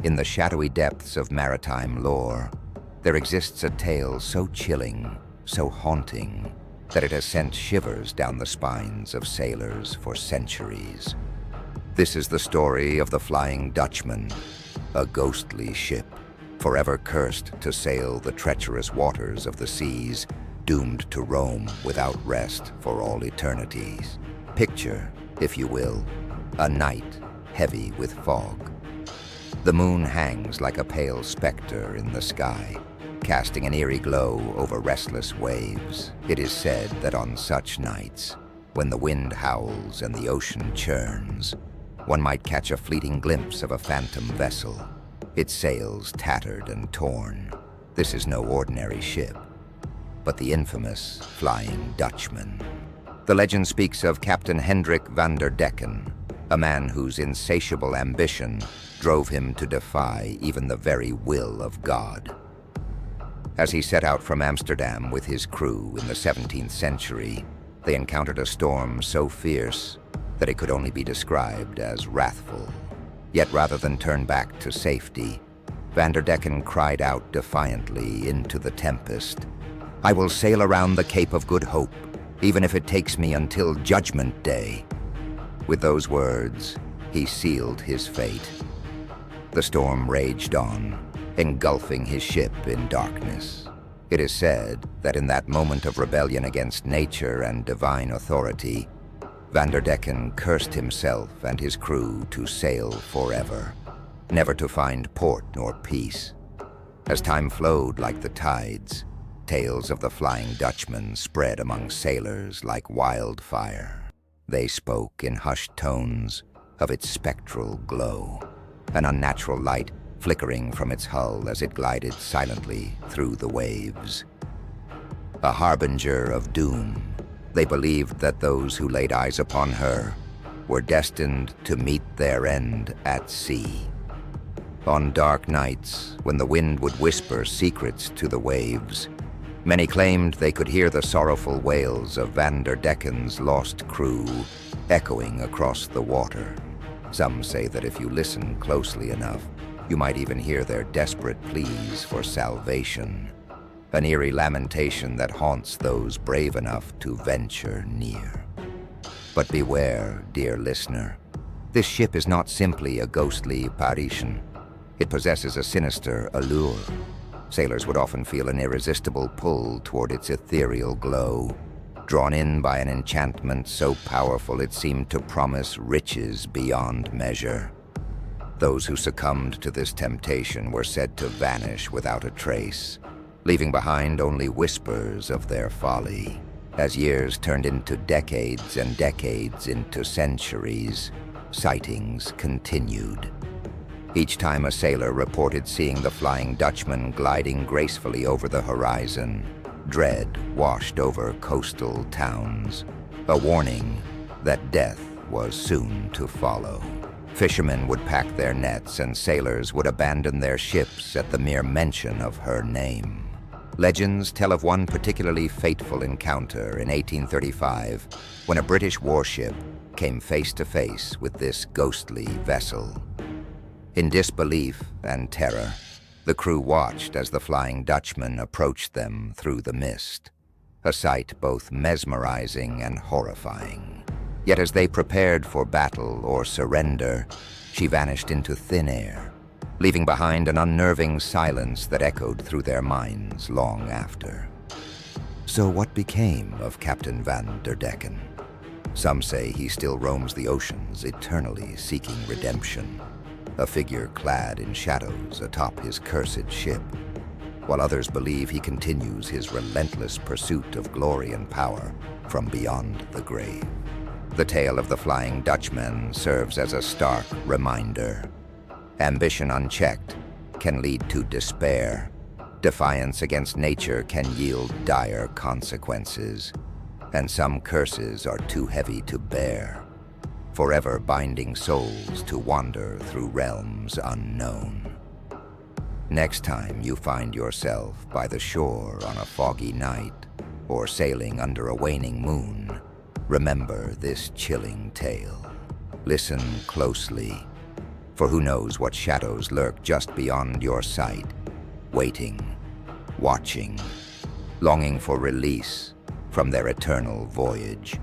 In the shadowy depths of maritime lore, there exists a tale so chilling, so haunting, that it has sent shivers down the spines of sailors for centuries. This is the story of the Flying Dutchman, a ghostly ship, forever cursed to sail the treacherous waters of the seas, doomed to roam without rest for all eternities. Picture, if you will, a night heavy with fog. The moon hangs like a pale specter in the sky, casting an eerie glow over restless waves. It is said that on such nights, when the wind howls and the ocean churns, one might catch a fleeting glimpse of a phantom vessel, its sails tattered and torn. This is no ordinary ship, but the infamous Flying Dutchman. The legend speaks of Captain Hendrik van der Decken, a man whose insatiable ambition drove him to defy even the very will of God. As he set out from Amsterdam with his crew in the 17th century, they encountered a storm so fierce that it could only be described as wrathful. Yet rather than turn back to safety, Van der Decken cried out defiantly into the tempest, "I will sail around the Cape of Good Hope, even if it takes me until Judgment Day." With those words, he sealed his fate. The storm raged on, engulfing his ship in darkness. It is said that in that moment of rebellion against nature and divine authority, Van der Decken cursed himself and his crew to sail forever, never to find port nor peace. As time flowed like the tides, tales of the Flying Dutchman spread among sailors like wildfire. They spoke in hushed tones of its spectral glow, an unnatural light flickering from its hull as it glided silently through the waves. A harbinger of doom, they believed that those who laid eyes upon her were destined to meet their end at sea. On dark nights, when the wind would whisper secrets to the waves, many claimed they could hear the sorrowful wails of Van der Decken's lost crew echoing across the water. Some say that if you listen closely enough, you might even hear their desperate pleas for salvation, an eerie lamentation that haunts those brave enough to venture near. But beware, dear listener, this ship is not simply a ghostly apparition. It possesses a sinister allure. Sailors would often feel an irresistible pull toward its ethereal glow, drawn in by an enchantment so powerful it seemed to promise riches beyond measure. Those who succumbed to this temptation were said to vanish without a trace, leaving behind only whispers of their folly. As years turned into decades and decades into centuries, sightings continued. Each time a sailor reported seeing the Flying Dutchman gliding gracefully over the horizon, dread washed over coastal towns, a warning that death was soon to follow. Fishermen would pack their nets and sailors would abandon their ships at the mere mention of her name. Legends tell of one particularly fateful encounter in 1835 when a British warship came face to face with this ghostly vessel. In disbelief and terror, the crew watched as the Flying Dutchman approached them through the mist, a sight both mesmerizing and horrifying. Yet as they prepared for battle or surrender, she vanished into thin air, leaving behind an unnerving silence that echoed through their minds long after. So what became of Captain Van der Decken? Some say he still roams the oceans, eternally seeking redemption, a figure clad in shadows atop his cursed ship, while others believe he continues his relentless pursuit of glory and power from beyond the grave. The tale of the Flying Dutchman serves as a stark reminder. Ambition unchecked can lead to despair. Defiance against nature can yield dire consequences, and some curses are too heavy to bear, forever binding souls to wander through realms unknown. Next time you find yourself by the shore on a foggy night or sailing under a waning moon, remember this chilling tale. Listen closely, For who knows what shadows lurk just beyond your sight, waiting, watching, longing for release from their eternal voyage.